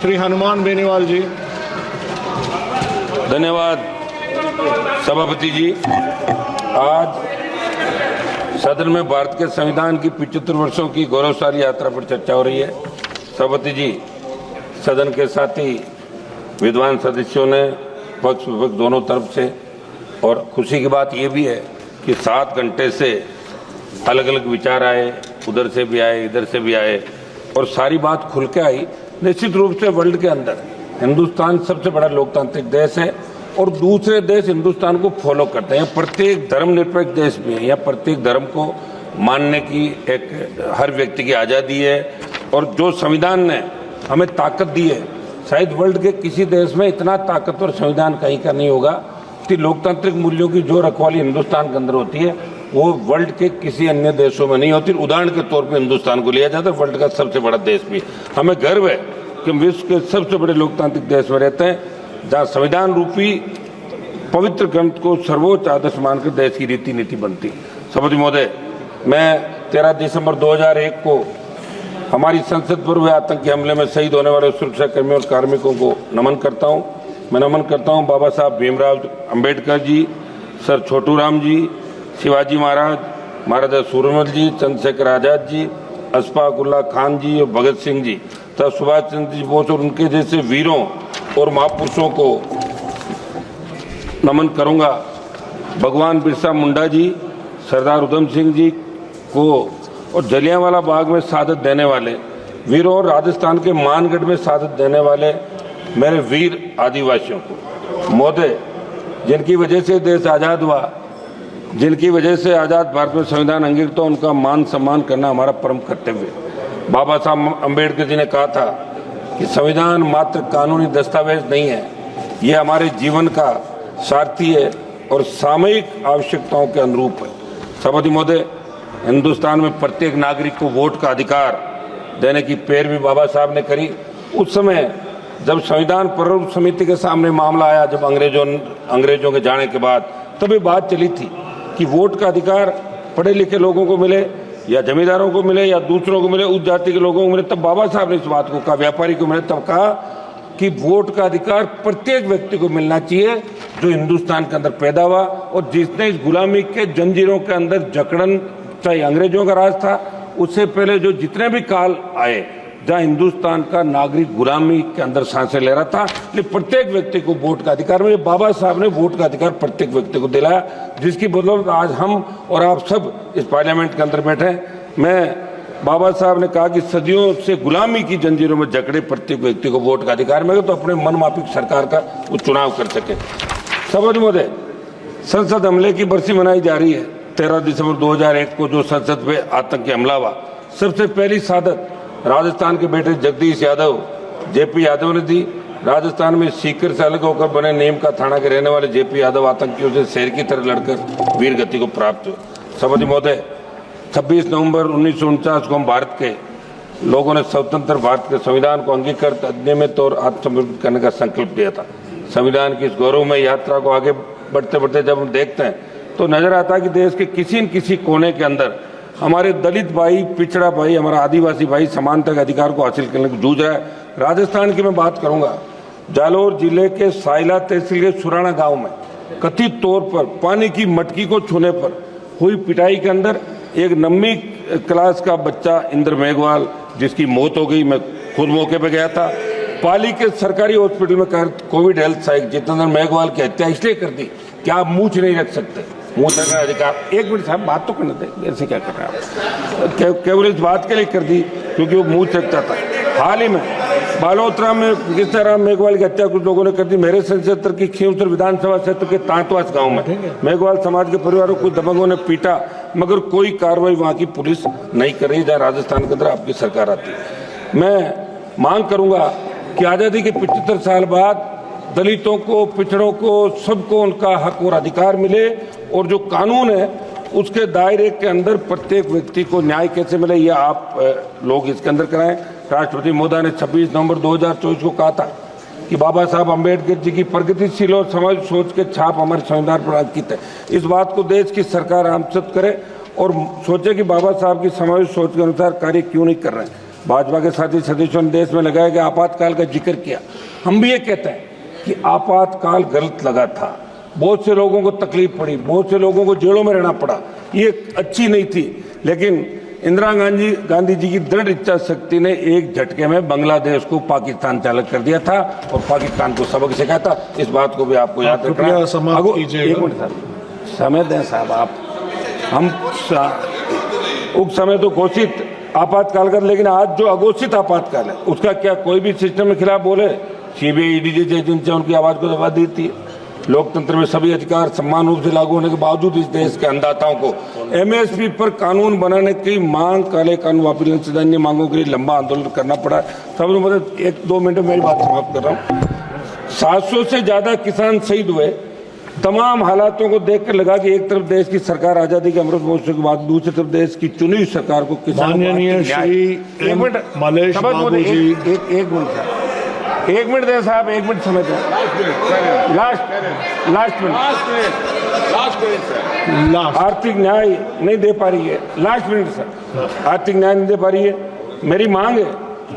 श्री हनुमान बेनीवाल जी। धन्यवाद सभापति जी। आज सदन में भारत के संविधान की 75 वर्षों की गौरवशाली यात्रा पर चर्चा हो रही है। सभापति जी, सदन के साथी विद्वान सदस्यों ने पक्ष विपक्ष दोनों तरफ से, और खुशी की बात यह भी है कि 7 घंटे से अलग अलग विचार आए, उधर से भी आए, इधर से भी आए, और सारी बात खुल के आई। निश्चित रूप से वर्ल्ड के अंदर हिंदुस्तान सबसे बड़ा लोकतांत्रिक देश है और दूसरे देश हिंदुस्तान को फॉलो करते हैं। प्रत्येक धर्मनिरपेक्ष देश में या प्रत्येक धर्म को मानने की एक हर व्यक्ति की आज़ादी है, और जो संविधान ने हमें ताकत दी है, शायद वर्ल्ड के किसी देश में इतना ताकतवर संविधान कहीं का नहीं होगा कि लोकतांत्रिक मूल्यों की जो रखवाली हिंदुस्तान के अंदर होती है वो वर्ल्ड के किसी अन्य देशों में नहीं होती। उदाहरण के तौर पे हिंदुस्तान को लिया जाता है, वर्ल्ड का सबसे बड़ा देश भी। हमें गर्व है कि हम विश्व के सबसे बड़े लोकतांत्रिक देश में रहते हैं, जहाँ संविधान रूपी पवित्र ग्रंथ को सर्वोच्च आदर्श मानकर देश की रीति नीति बनती। सभापति महोदय, मैं 13 दिसंबर 2001 को हमारी संसद पर हुए आतंकी हमले में शहीद होने वाले सुरक्षा कर्मियों और कार्मिकों को नमन करता हूँ। मैं नमन करता हूँ बाबा साहब भीमराव अम्बेडकर जी, सर छोटू राम जी, शिवाजी महाराज, महाराजा सूरजमल जी, चंद्रशेखर आजाद जी, अशफाक उल्लाह खान जी और भगत सिंह जी तथा सुभाष चंद्र जी बोस और उनके जैसे वीरों और महापुरुषों को नमन करूंगा। भगवान बिरसा मुंडा जी, सरदार उधम सिंह जी को और जलियांवाला बाग में शहादत देने वाले वीरों और राजस्थान के मानगढ़ में शहादत देने वाले मेरे वीर आदिवासियों को। महोदय, जिनकी वजह से देश आज़ाद हुआ, जिनकी वजह से आज़ाद भारत में संविधान अंगीकृत हो, उनका मान सम्मान करना हमारा परम कर्तव्य है। बाबा साहब अम्बेडकर जी ने कहा था कि संविधान मात्र कानूनी दस्तावेज नहीं है, ये हमारे जीवन का सारथी है और सामयिक आवश्यकताओं के अनुरूप है। सभापति महोदय, हिंदुस्तान में प्रत्येक नागरिक को वोट का अधिकार देने की पैरवी बाबा साहब ने करी। उस समय जब संविधान प्रारूप समिति के सामने मामला आया, जब अंग्रेजों के जाने के बाद, तभी बात चली थी कि वोट का अधिकार पढ़े लिखे लोगों को मिले या जमींदारों को मिले या दूसरों को मिले, उस जाति के लोगों को मिले। तब बाबा साहब ने इस बात को कहा, व्यापारी को मिले, तब कहा कि वोट का अधिकार प्रत्येक व्यक्ति को मिलना चाहिए जो हिंदुस्तान के अंदर पैदा हुआ और जिसने इस गुलामी के जंजीरों के अंदर जकड़न, चाहे अंग्रेजों का राज था, उससे पहले जो जितने भी काल आए जहाँ हिंदुस्तान का नागरिक गुलामी के अंदर सांसें ले रहा था, लेकिन प्रत्येक व्यक्ति को वोट का अधिकार मिले। बाबा साहब ने वोट का अधिकार प्रत्येक व्यक्ति को दिलाया, जिसकी बदौलत आज हम और आप सब इस पार्लियामेंट के अंदर बैठे हैं। मैं बाबा साहब ने कहा कि सदियों से गुलामी की जंजीरों में जकड़े प्रत्येक व्यक्ति को वोट का अधिकार मिले तो अपने मनमाफिक सरकार का वो चुनाव कर सके। सभापति महोदय, संसद हमले की बरसी मनाई जा रही है। 13 दिसंबर 2001 को जो संसद पे आतंकी हमला हुआ, सबसे पहली शहादत राजस्थान के बेटे जगदीश यादव, जेपी यादव ने दी। राजस्थान में सीकर से अलग होकर बने नीम का थाना के रहने वाले जेपी यादव आतंकियों से शेर की तरह लड़कर वीर गति को प्राप्त हुए। सभापति महोदय, 26 नवंबर 1949 को हम भारत के लोगों ने स्वतंत्र भारत के संविधान को अंगीकृत, अधिनियमित और आत्मसमर्पित करने का संकल्प लिया था। संविधान की इस गौरवमय यात्रा को आगे बढ़ते बढ़ते जब हम देखते हैं तो नजर आता है कि देश के किसी न किसी कोने के अंदर हमारे दलित भाई, पिछड़ा भाई, हमारा आदिवासी भाई समानता के अधिकार को हासिल करने को जूझ रहा है। राजस्थान की मैं बात करूंगा, जालौर जिले के साइला तहसील के सुराना गांव में कथित तौर पर पानी की मटकी को छूने पर हुई पिटाई के अंदर एक 9वीं क्लास का बच्चा इंद्र मेघवाल, जिसकी मौत हो गई। मैं खुद मौके पर गया था। पाली के सरकारी हॉस्पिटल में कोविड हेल्थ सहायक जितेंद्र मेघवाल की हत्या इसलिए कर दी कि आप मूछ नहीं रख सकते, मुंह तक अधिकार। 1 मिनट साहब, बात तो करने दें, ऐसे क्या कर रहे हैं आप? केवल इस बात के लिए कर दी क्योंकि वो मुंह सकता था। हाल ही में बालोतरा में किस्ताराम मेघवाल की हत्या कुछ लोगों ने कर दी। मेरे संसदीय क्षेत्र की खींवसर विधानसभा क्षेत्र के तांतवास गांव में मेघवाल समाज के परिवारों को दबंगों ने पीटा, मगर कोई कार्रवाई वहां की पुलिस नहीं कर रही, जहाँ राजस्थान के अंदर आपकी सरकार आती है। मैं मांग करूंगा कि आज़ादी के 75 साल बाद दलितों को, पिछड़ों को, सबको उनका हक और अधिकार मिले और जो कानून है उसके दायरे के अंदर प्रत्येक व्यक्ति को न्याय कैसे मिले, ये आप लोग इसके अंदर कराएं। राष्ट्रपति महोदय ने 26 नवंबर 2024 को कहा था कि बाबा साहब अम्बेडकर जी की प्रगतिशील और समाज सोच के छाप हमारे संविधान पर अंकित है। इस बात को देश की सरकार आमसद करे और सोचे कि बाबा साहब की समाज सोच के अनुसार कार्य क्यों नहीं कर रहे हैं। भाजपा के साथी सदस्यों ने देश में लगाया गया आपातकाल का जिक्र किया। हम भी ये कहते हैं कि आपातकाल गलत लगा था, बहुत से लोगों को तकलीफ पड़ी, बहुत से लोगों को जेलों में रहना पड़ा, ये अच्छी नहीं थी। लेकिन इंदिरा गांधी जी की दृढ़ इच्छा शक्ति ने एक झटके में बांग्लादेश को पाकिस्तान से अलग कर दिया था और पाकिस्तान को सबक सिखाया था। इस बात को भी आपको याद रखना है। एक मिनट सर, समय दें साहब आप। हम उस समय तो घोषित आपातकाल कर, लेकिन आज जो अघोषित आपातकाल है उसका क्या कोई भी सिस्टम के खिलाफ बोले? सीबीआई ईडी जैसी एजेंसियां उनकी आवाज को दबा देती है। लोकतंत्र में सभी अधिकार समान रूप से लागू होने के बावजूद इस देश के अन्नदाताओं को एमएसपी पर कानून बनाने की मांग, काले कानून वापस लेने से अन्य मांगों के लिए लंबा आंदोलन करना पड़ा। सब मतलब 1-2 मिनट में मेरी बात समाप्त कर रहा हूँ। 700 से ज्यादा किसान शहीद हुए। तमाम हालातों को देखकर लगा कि एक तरफ देश की सरकार आजादी के अमृत महोत्सव के बाद, दूसरी तरफ देश की चुनी हुई सरकार को किसानों एक मिनट दें साहब, 1 मिनट समय दें। लास्ट मिनट आर्थिक न्याय नहीं दे पा रही है। लास्ट मिनट सर, आर्थिक न्याय नहीं दे पा रही है। मेरी मांग है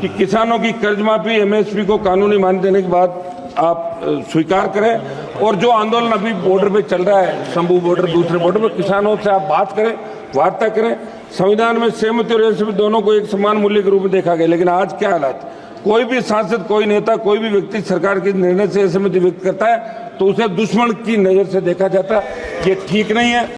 कि किसानों की कर्ज माफी, एमएसपी को कानूनी मान्यता देने के बाद आप स्वीकार करें। और जो आंदोलन अभी बॉर्डर पे चल रहा है, शंभू बॉर्डर, दूसरे बॉर्डर पे, किसानों से आप बात करें, वार्ता करें। संविधान में सहमति और असहमति दोनों को एक समान मूल्य के रूप में देखा गया, लेकिन आज क्या हालात, कोई भी सांसद, कोई नेता, कोई भी व्यक्ति सरकार के निर्णय से असहमति व्यक्त करता है तो उसे दुश्मन की नजर से देखा जाता है। ये ठीक नहीं है।